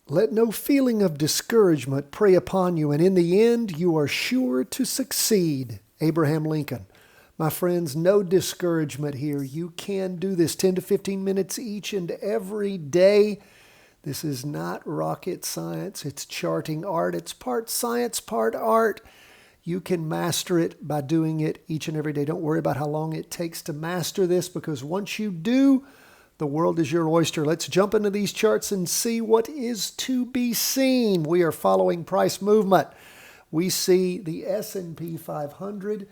Let no feeling of discouragement prey upon you, and in the end you are sure to succeed. Abraham Lincoln. My friends, no discouragement here. You can do this 10 to 15 minutes each and every day. This is not rocket science. It's charting art. It's part science, part art. You can master it by doing it each and every day. Don't worry about how long it takes to master this, because once you do, the world is your oyster. Let's jump into these charts and see what is to be seen. We are following price movement. We see the S&P 500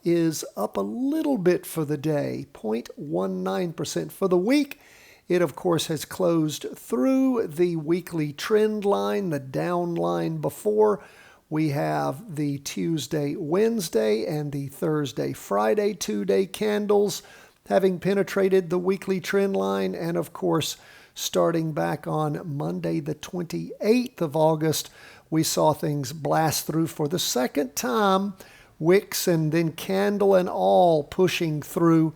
is up a little bit for the day, 0.19%. For the week, it of course has closed through the weekly trend line, the down line before. We have the Tuesday, Wednesday, and the Thursday, Friday 2-day candles having penetrated the weekly trend line, and of course, starting back on Monday, the 28th of August, we saw things blast through for the second time, wicks and then candle and all pushing through.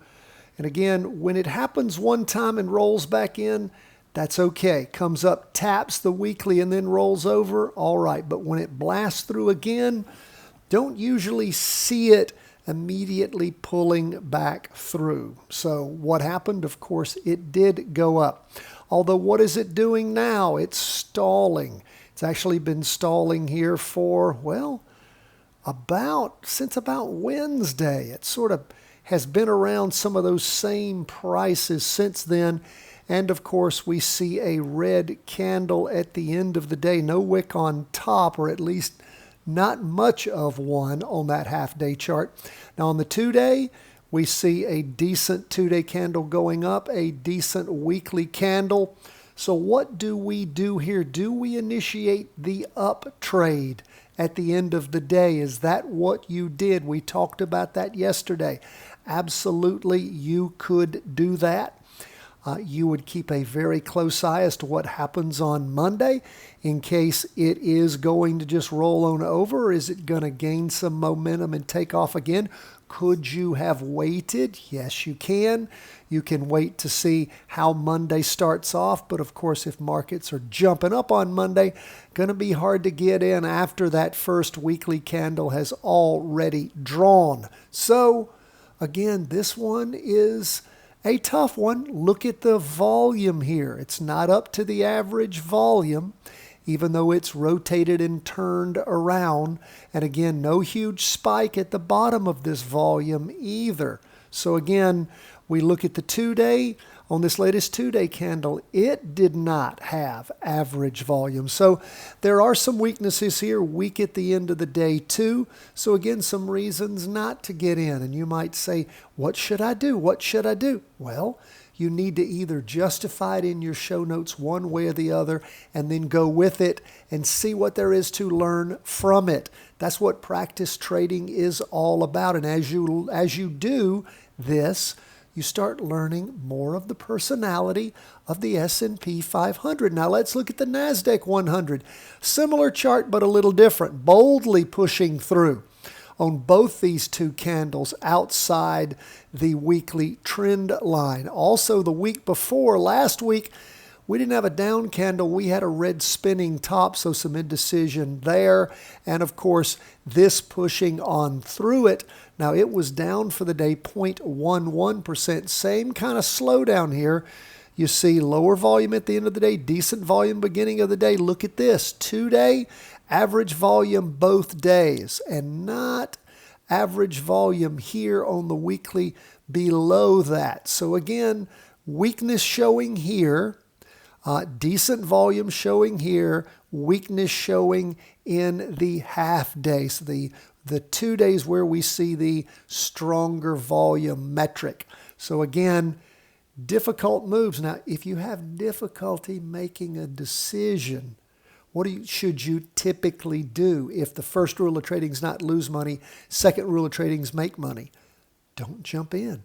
And again, when it happens one time and rolls back in, that's okay. Comes up, taps the weekly, and then rolls over, all right. But when it blasts through again, don't usually see it immediately pulling back through. So what happened? Of course, it did go up. Although what is it doing now? It's stalling. It's actually been stalling here for, well, since about Wednesday. It sort of has been around some of those same prices since then. And of course, we see a red candle at the end of the day. No wick on top, or at least not much of one on that half-day chart. Now on the 2-day, we see a decent 2-day candle going up, a decent weekly candle. So what do we do here? Do we initiate the up trade at the end of the day? Is that what you did? We talked about that yesterday. Absolutely, you could do that. You would keep a very close eye as to what happens on Monday in case it is going to just roll on over. Or is it going to gain some momentum and take off again? Could you have waited? Yes, you can. You can wait to see how Monday starts off. But of course, if markets are jumping up on Monday, going to be hard to get in after that first weekly candle has already drawn. So again, this one is a tough one. Look at the volume here. It's not up to the average volume, even though it's rotated and turned around. And again, no huge spike at the bottom of this volume either. So again, we look at the 2-day. On this latest 2-day candle, it did not have average volume. So there are some weaknesses here, weak at the end of the day too. So again, some reasons not to get in. And you might say, what should I do? What should I do? Well, you need to either justify it in your show notes one way or the other, and then go with it and see what there is to learn from it. That's what practice trading is all about. And as you do this, you start learning more of the personality of the S&P 500. Now let's look at the NASDAQ 100. Similar chart, but a little different. Boldly pushing through on both these two candles outside the weekly trend line. Also, the week before, last week, we didn't have a down candle. We had a red spinning top, so some indecision there. And of course, this pushing on through it. Now, it was down for the day 0.11%. Same kind of slowdown here. You see lower volume at the end of the day, decent volume beginning of the day. Look at this, 2-day, average volume both days, and not average volume here on the weekly below that. So again, weakness showing here. Decent volume showing here, weakness showing in the half day. So the 2 days where we see the stronger volume metric. So again, difficult moves. Now, if you have difficulty making a decision, what should you typically do? If the first rule of trading is not lose money, second rule of trading is make money. Don't jump in.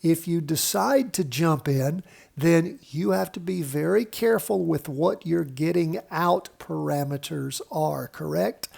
If you decide to jump in, then you have to be very careful with what your getting out parameters are, correct?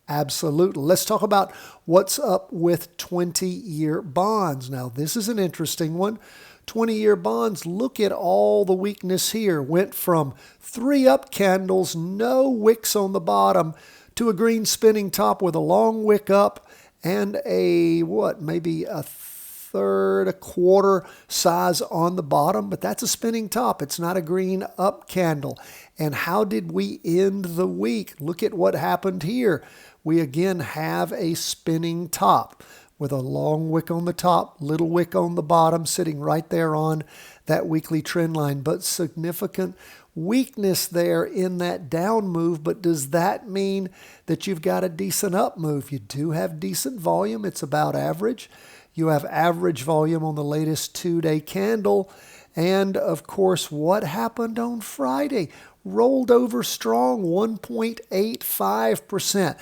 Absolutely. Let's talk about what's up with 20-year bonds. Now, this is an interesting one. 20-year bonds, look at all the weakness here. Went from 3 up candles, no wicks on the bottom, to a green spinning top with a long wick up and maybe a third, a quarter size on the bottom, but that's a spinning top. It's not a green up candle. And how did we end the week? Look at what happened here. We again have a spinning top with a long wick on the top, little wick on the bottom, sitting right there on that weekly trend line, but significant weakness there in that down move. But does that mean that you've got a decent up move? You do have decent volume. It's about average. You have average volume on the latest 2-day candle. And of course, what happened on Friday? Rolled over strong, 1.85%.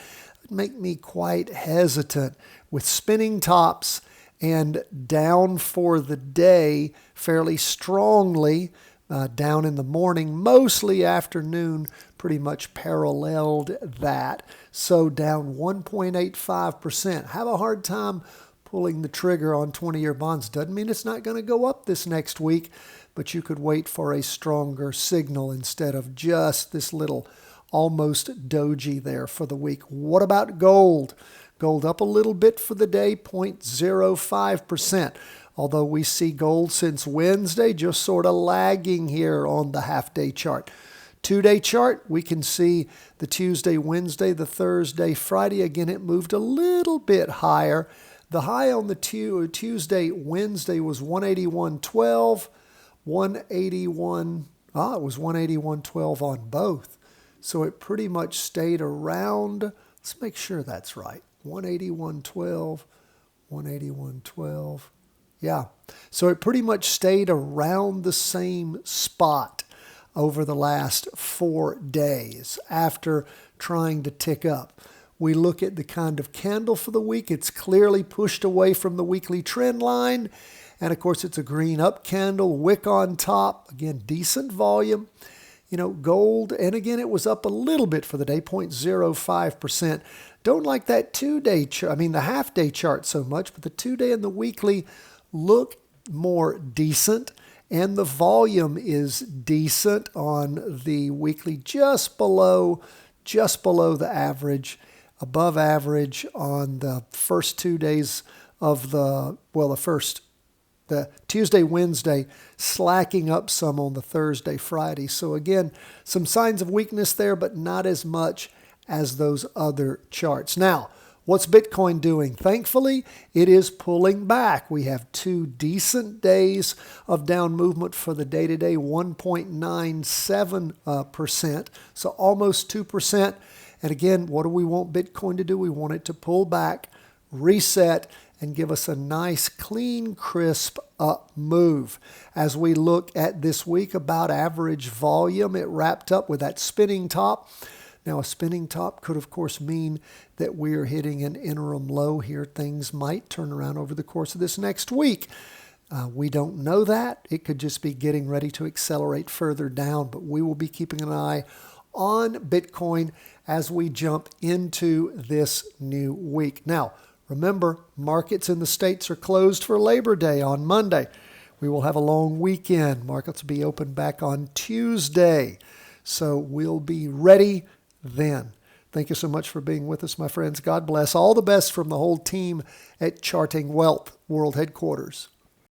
Make me quite hesitant with spinning tops and down for the day fairly strongly, down in the morning, mostly afternoon, pretty much paralleled that. So down 1.85%. Have a hard time pulling the trigger on 20-year bonds. Doesn't mean it's not going to go up this next week, but you could wait for a stronger signal instead of just this little almost doji there for the week. What about gold? Gold up a little bit for the day, 0.05%. Although we see gold since Wednesday just sort of lagging here on the half-day chart. 2-day chart, we can see the Tuesday, Wednesday, the Thursday, Friday. Again, it moved a little bit higher. The high on the Tuesday, Wednesday was 181.12. It was 181.12 on both. So it pretty much stayed around, let's make sure that's right, 181.12, 181.12. Yeah, so it pretty much stayed around the same spot over the last 4 days after trying to tick up. We look at the kind of candle for the week. It's clearly pushed away from the weekly trend line. And of course, it's a green up candle, wick on top. Again, decent volume. Gold, and again, it was up a little bit for the day, 0.05%. Don't like that 2-day chart, the half-day chart so much, but the 2-day and the weekly look more decent, and the volume is decent on the weekly, just below the average, above average on the first 2 days of the Tuesday, Wednesday, slacking up some on the Thursday, Friday. So again, some signs of weakness there, but not as much as those other charts. Now, what's Bitcoin doing? Thankfully, it is pulling back. We have 2 decent days of down movement for the day-to-day, 1.97%, so almost 2%. And again, what do we want Bitcoin to do? We want it to pull back, reset, and give us a nice, clean, crisp up move. As we look at this week about average volume, it wrapped up with that spinning top. Now, a spinning top could, of course, mean that we are hitting an interim low here. Things might turn around over the course of this next week. We don't know that. It could just be getting ready to accelerate further down, but we will be keeping an eye on Bitcoin as we jump into this new week. Now, remember, markets in the States are closed for Labor Day on Monday. We will have a long weekend. Markets will be open back on Tuesday. So we'll be ready then. Thank you so much for being with us, my friends. God bless. All the best from the whole team at Charting Wealth World Headquarters.